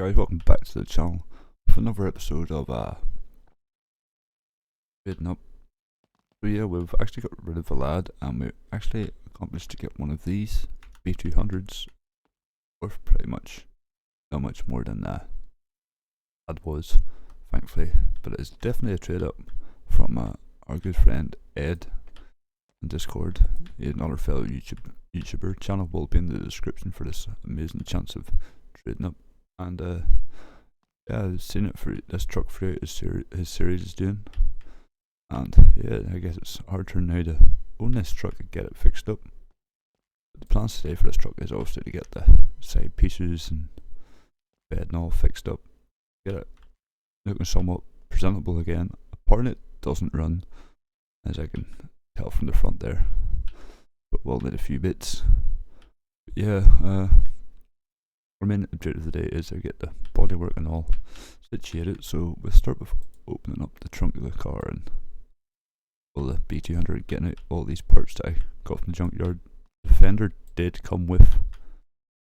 guys, welcome back to the channel for another episode of Trading Up. So yeah, we've actually got rid of a lad and we actually accomplished to get one of these B200s worth pretty much not much more than that was, thankfully, but it's definitely a trade up from our good friend Ed in Discord. Another fellow YouTuber. Channel will be in the description for this amazing chance of trading up. And yeah, I've seen it for this truck throughout his series is doing, and yeah, I guess it's our turn now to own this truck and get it fixed up. But the plans today for this truck is obviously to get the side pieces and bed and all fixed up, get it looking somewhat presentable again. Part of it doesn't run, as I can tell from the front there, but we'll need a few bits. But yeah, our main objective of the day is to get the bodywork and all situated, so we'll start with opening up the trunk of the car and all the B200, getting out all these parts that I got from the junkyard. The fender did come with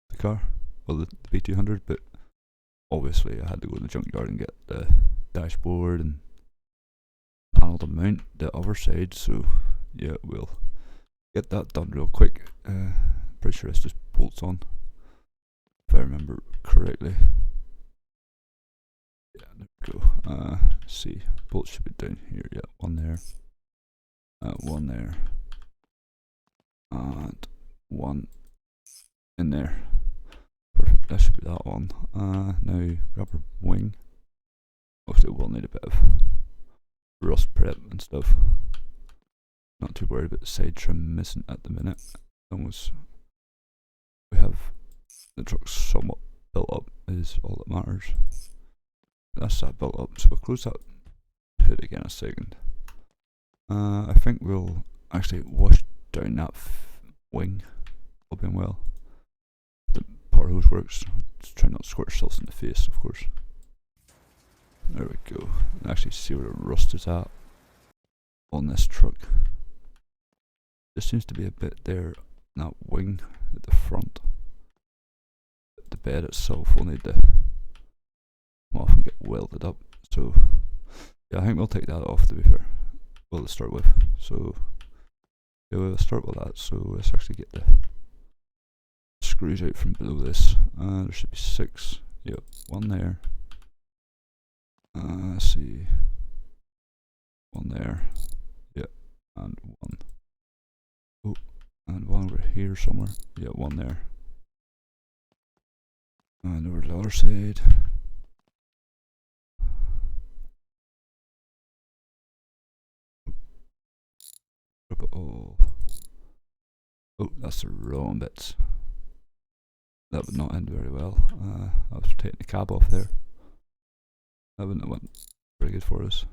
the car, well the B200, but obviously I had to go to the junkyard and get the dashboard and panel to mount the other side, so yeah, we'll get that done real quick. Pretty sure it's just bolts on, if I remember correctly. Yeah, there we go. Let's see, bolts should be down here. Yeah, one there, one there, and one in there. Perfect, that should be that one. Now rubber wing. Obviously we'll need a bit of rust prep and stuff. Not too worried about the side trim missing at the minute. Almost we have the truck somewhat built up is all that matters. That's that built up, so we'll close that hood again a second. I think we'll actually wash down that wing all being well. The power hose works, just try not to squirt yourselves in the face, of course. There we go. And actually see where the rust is at on this truck. There seems to be a bit there in that wing at the front. The bed itself will need to come off and get welded up, so yeah, I think we'll take that off, to be fair. Well, to start with, so yeah, we'll start with that. So let's actually get the screws out from below this. There should be 6. Yep, one there. Let's see, one there. Yep, and one. Oh, and one over here somewhere. Yeah, one there. And over the other side. Drop it all. Oh, that's the wrong bits. That would not end very well. I was taking the cab off there. That wouldn't have went very good for us.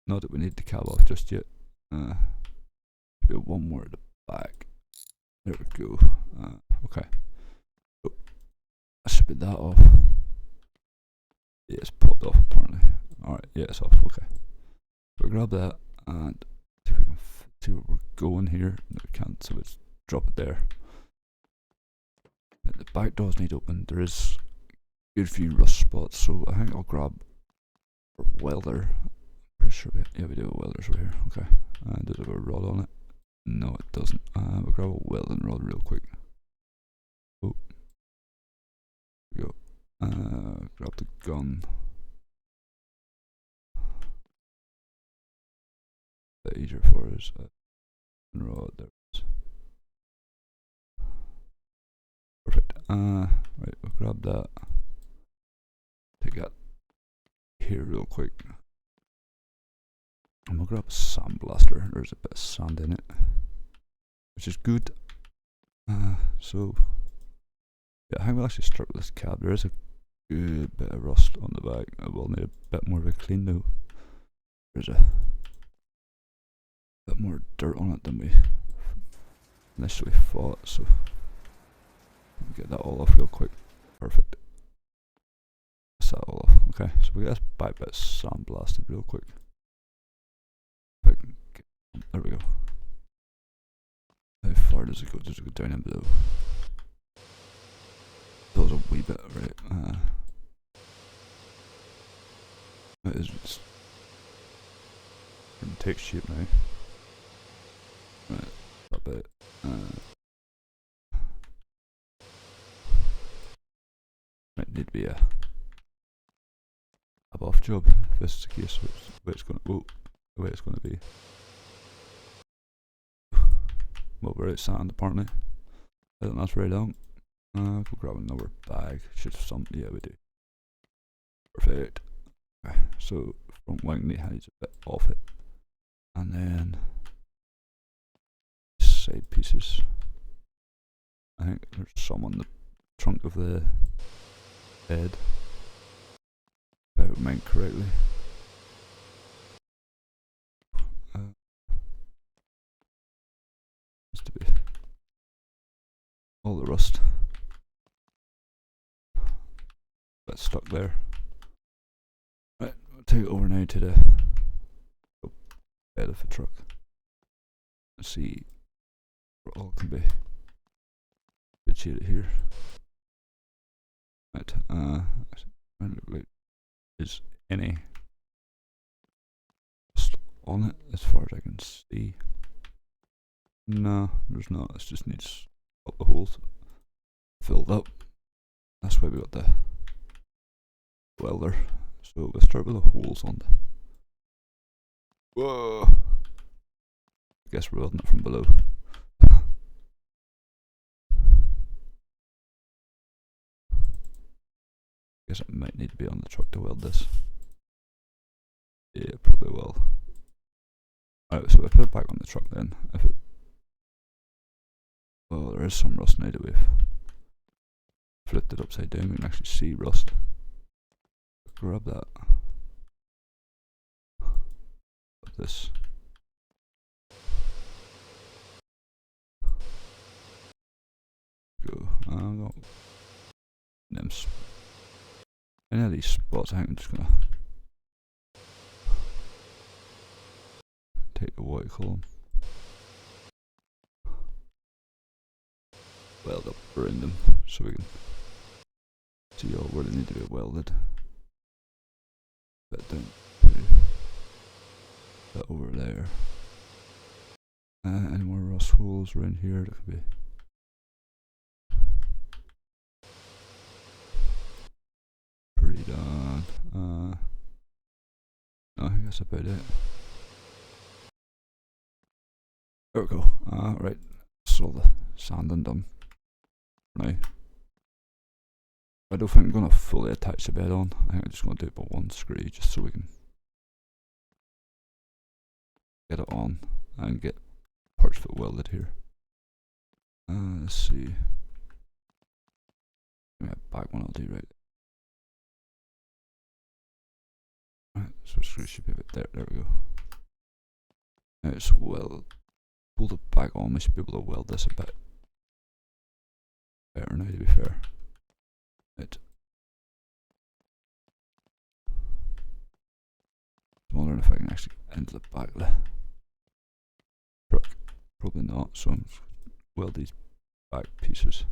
Not that we need the cab off just yet. Maybe one more at the back. There we go. Okay. Oh, that should be that off. Yeah, it's popped off apparently. Alright, yeah, it's off. Okay. So grab that and see if we can see where we're going here. No, we can't, so let's drop it there. The back doors need open. There is a good few rust spots, so I think I'll grab a welder. Pretty sure we do have welders over here. Okay. Does it have a rod on it? No, it doesn't. We'll grab a welding rod real quick. Oh, there we go. Grab the gun. A bit easier for us. Rod, there it is. Perfect. Right, we'll grab that. Take that here real quick. And we'll grab a sandblaster. There's a bit of sand in it, which is good. So yeah, I think we'll actually start with this cab. There is a good bit of rust on the back. I will need a bit more of a clean though. There's a bit more dirt on it than we initially thought, so get that all off real quick. Perfect. That's that all off. Okay, so we got this back bit sandblasted real quick. If I can get, there we go. How far does it go? Does it go down and below? Goes a wee bit, right? take shape now. Right, that bit. Might need to be a buff job if this is the case. The way it's gonna the way it's gonna be. Well, we're out sand apparently. I think that's very long. Go grab another bag. Should have some. Yeah, we do. Perfect. Okay, so front wing needs a bit off it, and then side pieces. I think there's some on the trunk of the head, if I remember correctly. Needs to be all the rust. Bit stuck there. Right, we'll take it over now to the bed of the truck. Let's see where all can be situated here. Right, look like there's any rust on it as far as I can see. No, there's not. It just needs up the holes filled up. That's why we got the welder. So we'll start with the holes on the. Whoa! I guess we're welding it from below. Guess it might need to be on the truck to weld this. Yeah, probably will. Alright, so we put it back on the truck then. If it. Well, there is some rust now that we've flipped it upside down. We can actually see rust. Grab that. Like this. Go. I'm going. Nims. Any of these spots, I think I'm just gonna take the white column, weld up around them so we can see all where they need to be welded. Bit down to that over there. Any more rust holes around here that could be. Pretty done. No, I think that's about it. There we go. Right, that's all the sanding done for now. I don't think I'm going to fully attach the bed on. I think I'm just going to do it by one screw just so we can get it on and get parts of it welded here. Let's see. Maybe a back one I'll do right. Right, so screw should be a bit there. There we go. Now it's weld. Pull the back on. We should be able to weld this a bit better now, to be fair. Right. I'm wondering if I can actually get into the back of the truck. Probably not, so I'm just weld these back pieces.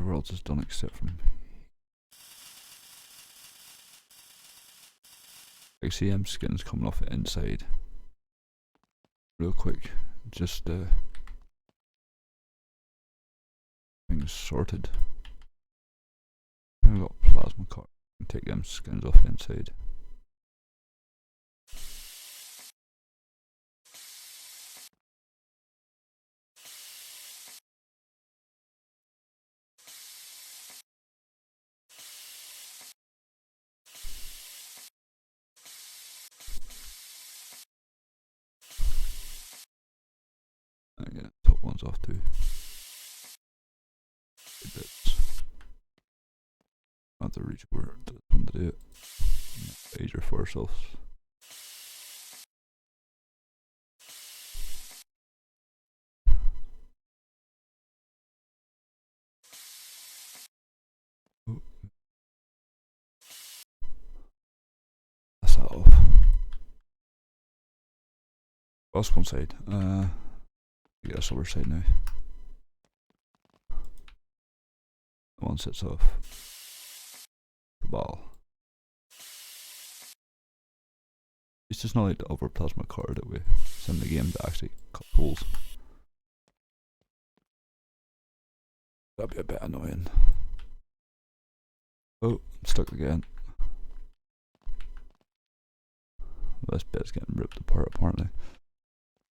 everywhere else is done except from. I see skins coming off the inside. Real quick, just things sorted. I've got plasma card. Take them skins off the inside. I get top ones off too. Bits. I have to reach where there's one to do it. Major for ourselves. That's that off. That's one side. Get this other side now. One sits off the ball. It's just not like the other plasma card that we send the game to actually cut holes. That'd be a bit annoying. Oh, I'm stuck again. This bit's getting ripped apart apparently.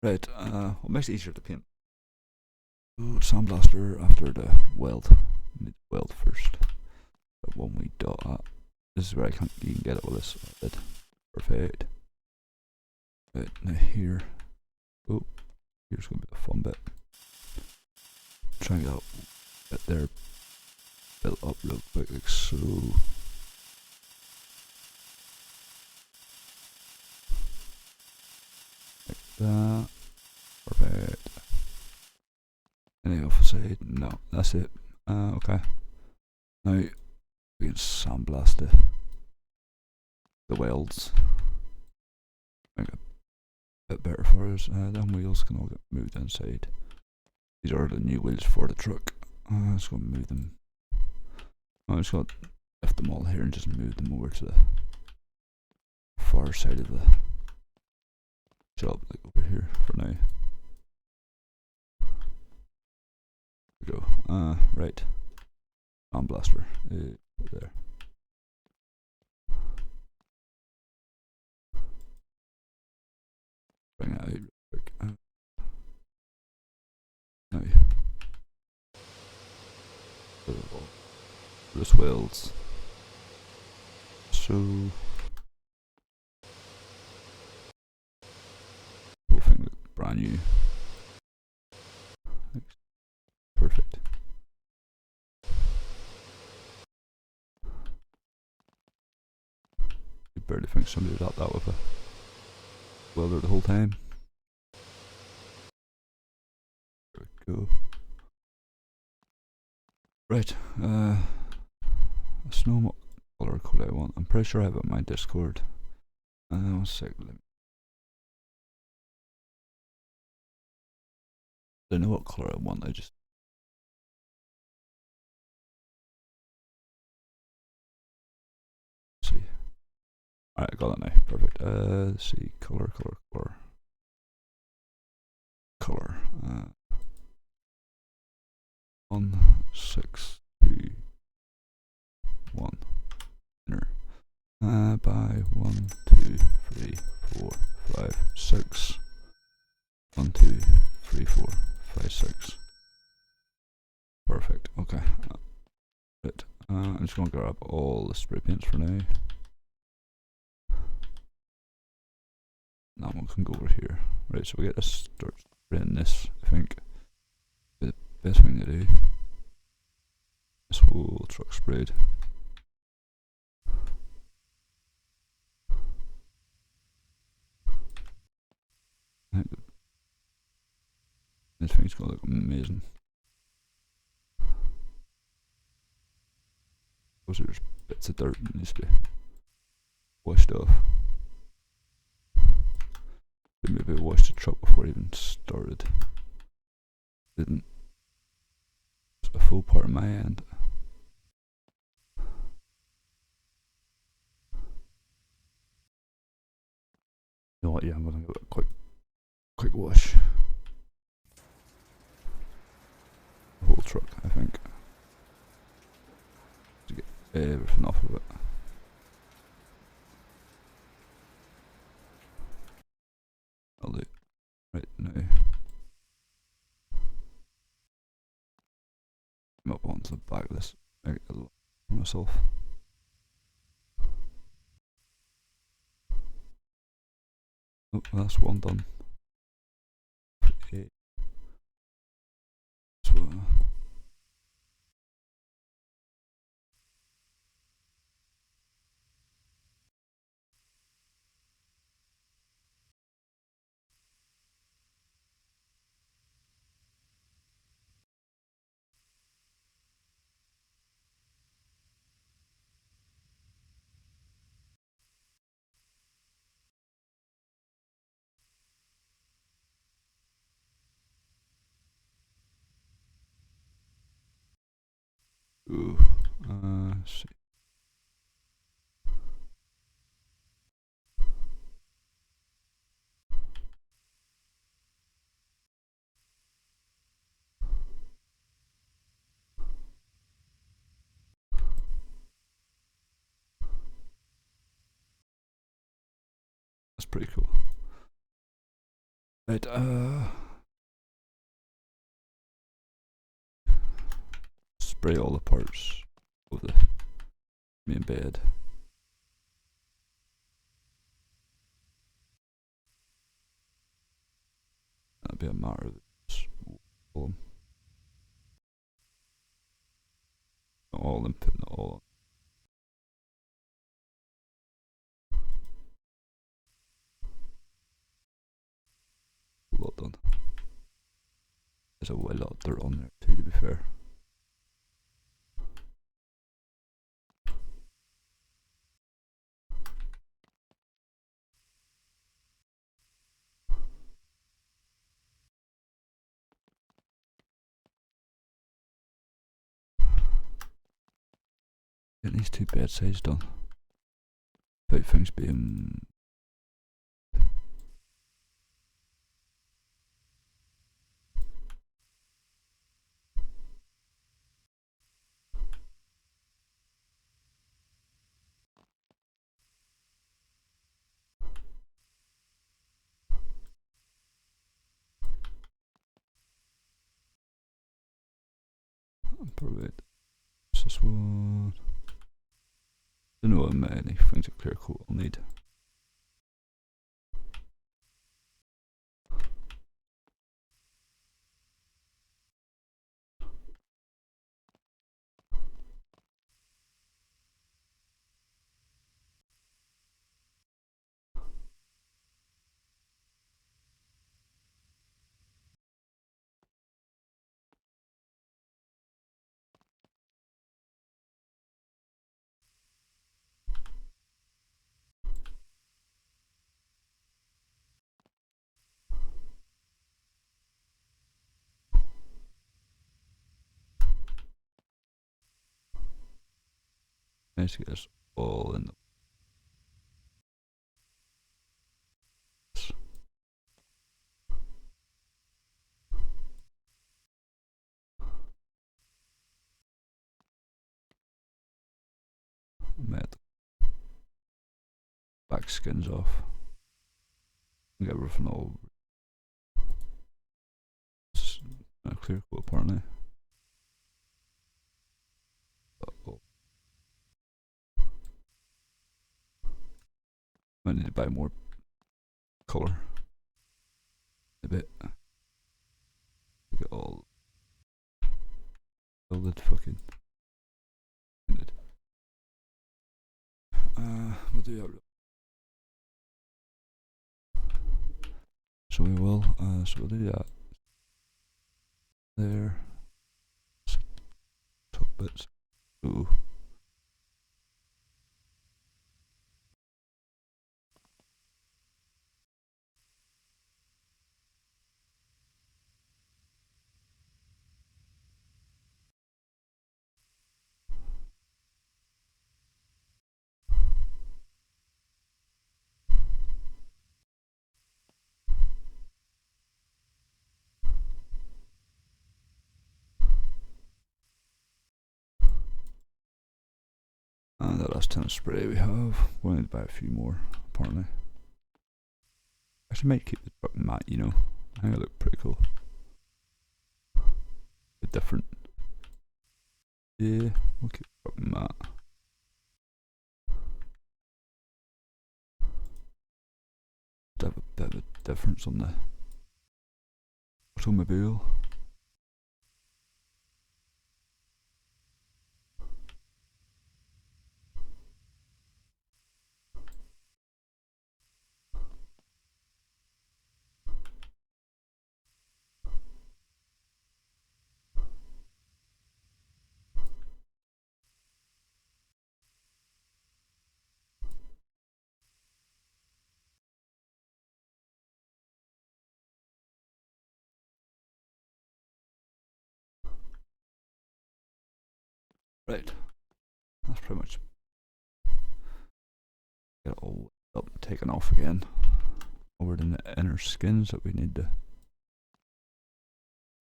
Right, what makes it easier to paint? Ooh, sandblaster after the weld. Need to weld first. Got one wee dot at. This is where you can get it with this bit. Perfect. Right, now here. Oh, here's gonna be the fun bit. Try and get that bit there built up real quick, like so. Like that. Perfect. Any off the side? No, that's it. Okay. Now we can sandblast the welds. Make it a bit better for us. Them wheels can all get moved inside. These are the new wheels for the truck. I'm just gonna move them. I'm just gonna lift them all here and just move them over to the far side of the job, like over here for now. There we go. Right. Blaster. There. Bring it out real quick. Now. This welds. So. Whole thing looks brand new. Perfect. You barely think somebody would have that with a welder the whole time. There we go. Right, let's know what color code I want. I'm pretty sure I have it in my Discord. One sec, I know what color I want, I just see. Alright, I got it now. Perfect. Let's see. Color. 1, 6, 2, 1. Enter. By 1, 2, 3, 4, 5, 6. 1, 2, 3, 4, 5, 6. Perfect. Okay. Right. I'm just gonna grab all the spray paints for now. That one can go over here. Right, so we get to start spraying this, I think. The best thing to do. This whole truck sprayed. I think this thing's gonna look amazing. Those are just bits of dirt that needs to be washed off. Maybe washed the truck before it even started. Didn't. It's a full part of my end. know what? Yeah, I'm gonna give it a quick wash. The whole truck, I think, to get everything off of it. I'll do it right now. I'm up onto the back of this. I get a lot for myself. Oh, that's one done. Okay. So, ooh, see. That's pretty cool. Right, spray all the parts of the main bed. That'd be a matter of all of them putting it all on. Well done. There's a lot of dirt on there too, to be fair. Getting these two bed sides done without things being probably this one. Don't know how many things a clear coat will need. Nice to get this all in this. Met back skins off. Get everything all a clear coat apparently. Oh. Might need to buy more colour. A bit. Look at all the fucking. We'll do that. So we will. So we'll do that. There. Top bits. Ooh. The last tin of spray we have. We'll need to buy a few more, apparently. Actually might keep the truck matte, you know. I think it look pretty cool. A bit different. Yeah, we'll keep the truck matte. To have a bit of a difference on the automobile. Right, that's pretty much get it all up and taken off again. Over in the inner skins that we need to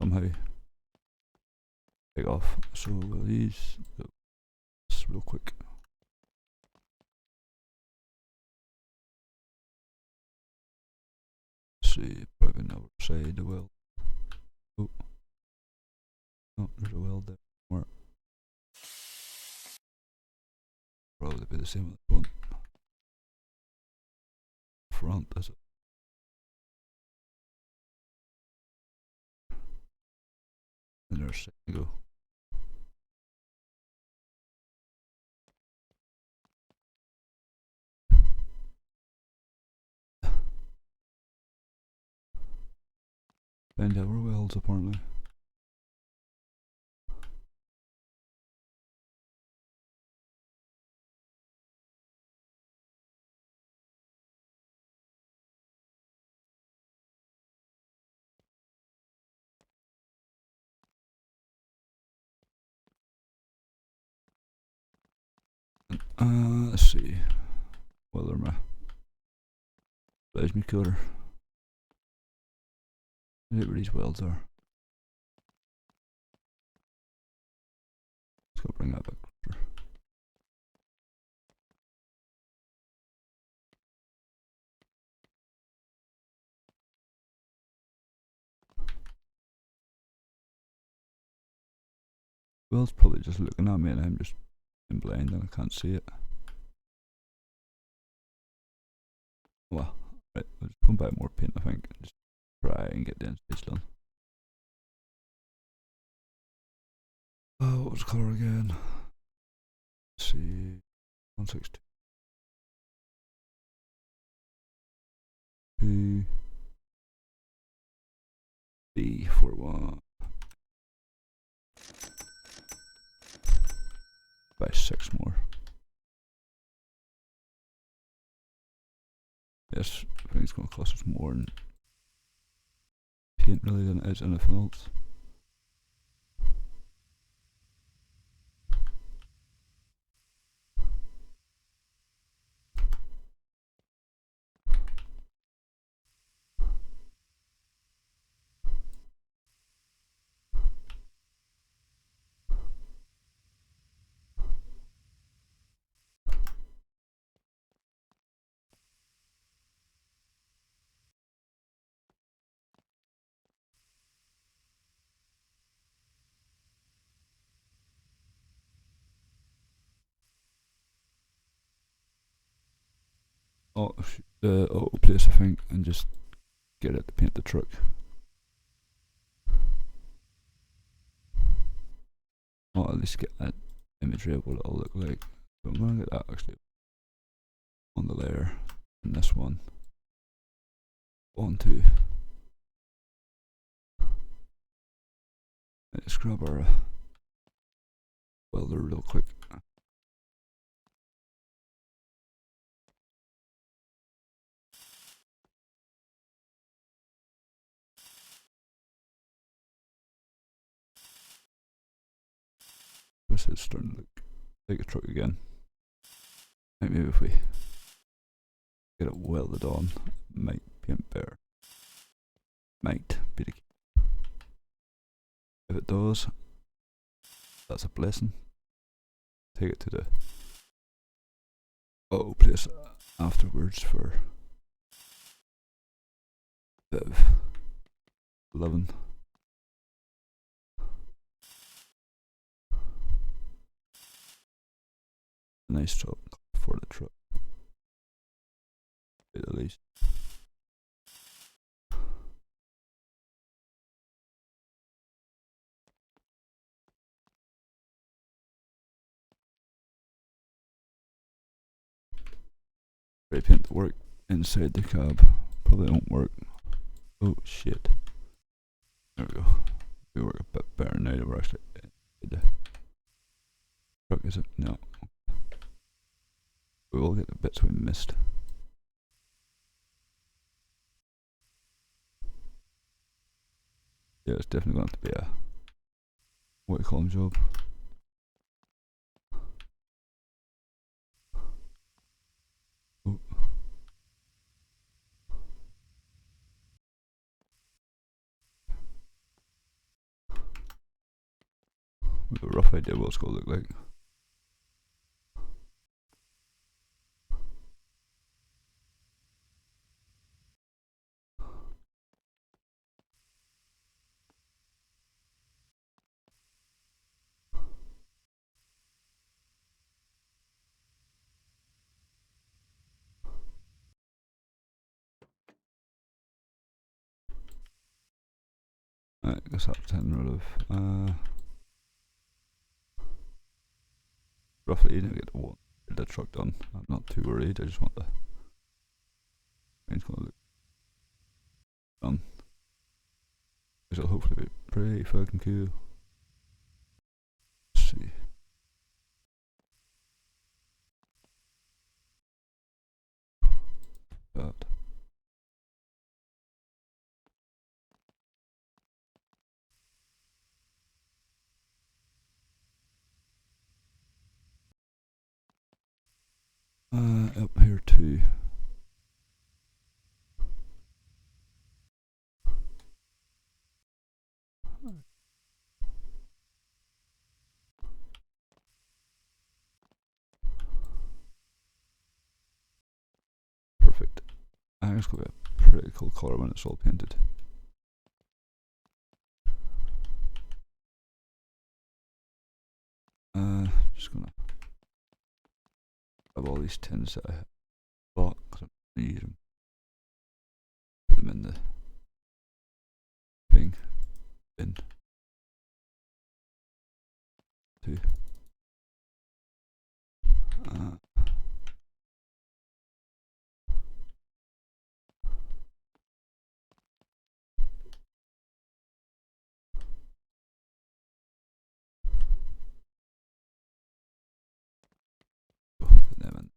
somehow take off. So we'll use this real quick. See, probably on the other side the weld. Oh, oh, there's a weld there. More. Probably be the same with this one. Front, is it? And there's a second go. Bend over welds apparently. Let's see. Whether my plasma cutter. Where these welds are. Let's go bring that back closer. Will's probably just looking at me and I'm just in blind and I can't see it. Well, right, we'll just go and buy more paint I think and just try and get the inside done. Oh, what was the colour again? Let's see, 162. EP4 buy 6 more. Yes, I think it's going to cost us more in paint really than it is anything else. Oh, the auto place I think and just get it to paint the truck. Or at least get that imagery of what it'll look like. So I'm gonna get that actually on the layer and this one onto. Let's grab our welder real quick. This is starting to look like a truck again. Maybe if we get it welded on, it might paint better. Might be the key. If it does, that's a blessing. Take it to the Oh, place afterwards for a bit of living. A nice truck for the truck, at least. Spray paint to work inside the cab. Probably won't work. Oh shit. There we go. We work a bit better now that we're actually in the truck, is it? No. We will get the bits we missed. Yeah, it's definitely going to be a what do you call them job. Oh. With a rough idea what it's going to look like. Right, I guess that's 10 rid of. Roughly, you need to get the truck done. I'm not too worried. I just want the range going to look done. Which will hopefully be pretty fucking cool. Let's see. That. Up here too. Perfect. I think it's going to be a pretty cool colour when it's all painted. Just gonna grab all these tins that I bought because I'm gonna use them. Put them in the thing. Bin. Two. Put them in.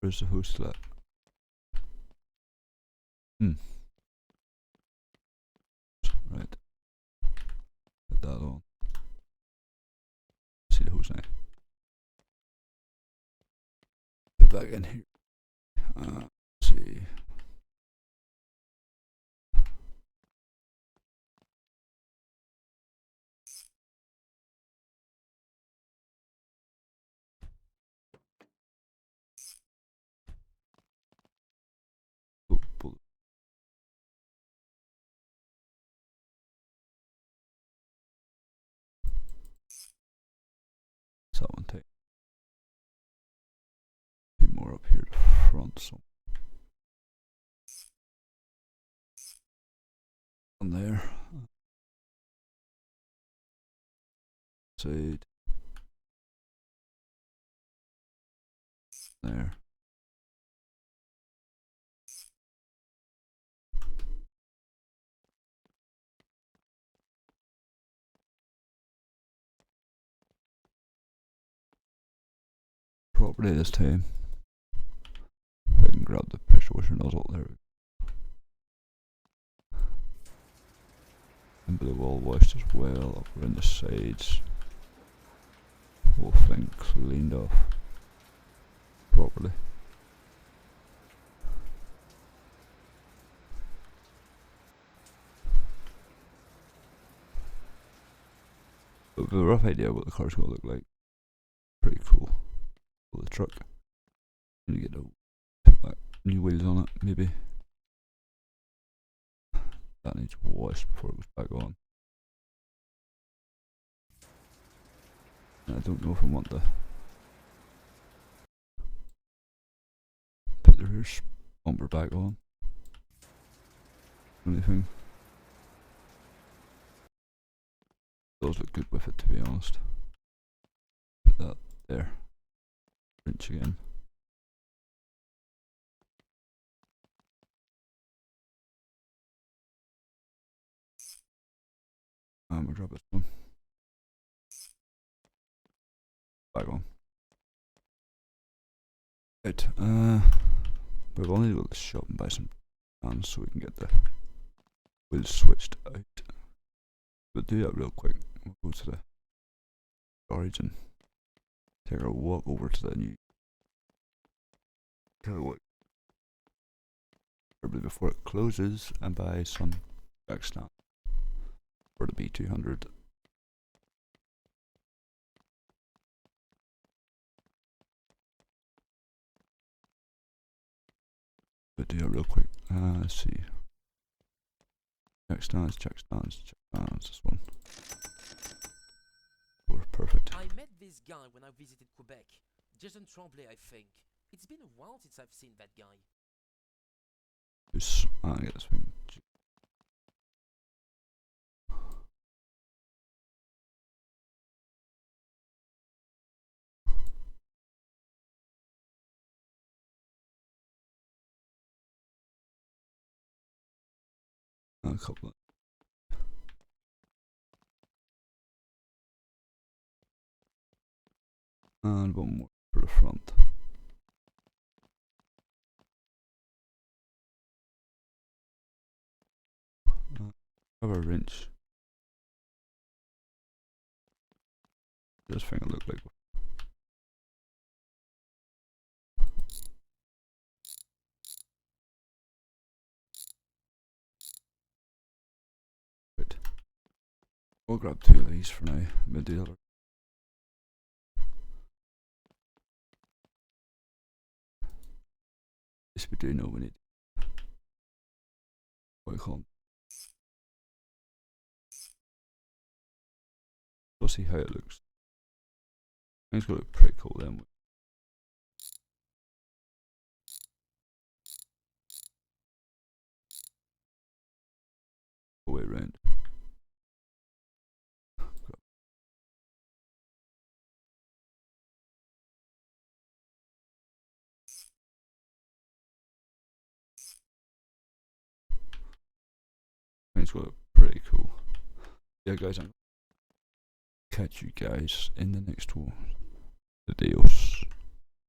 Where's the host at? Right. Put that on. See the host now. Put it back in here. Let's see. Oh, bullet. So that one take. A bit more up here to front, so. On there. Side. There. Property this time. If I can grab the pressure washer nozzle there. And blue wall washed as well, up around the sides. Whole thing cleaned off properly. have a rough idea what the car's gonna look like. Pretty cool. The truck. Gonna get new wheels on it, maybe. That needs to wash before it goes back on. And I don't know if I want to put the rear bumper back on. Anything. Does look good with it, to be honest. Put that there. Wrench again. And we'll drop this one. Back on. Right, we've only got to go to the shop and buy some fans so we can get the wheels switched out. We'll do that real quick. We'll go to the garage and take a walk over to the new car probably before it closes and buy some jack stand for the B200. We'll do it real quick. Let's see. Jack stands, this one. Oh, perfect. I met this guy when I visited Quebec. Jason Tremblay, I think. It's been a while since I've seen that guy. Just, get this thing. A couple of and one more for the front. Have a wrench. This thing will look like. Right. We'll grab two of these for now. We'll do the other. Yes, we do know we need. What do you call them? We'll see how it looks. I think it's gonna look pretty cool then. Go way around. I think it's gonna look pretty cool. Yeah, guys, I'm catch you guys in the next one. Adios.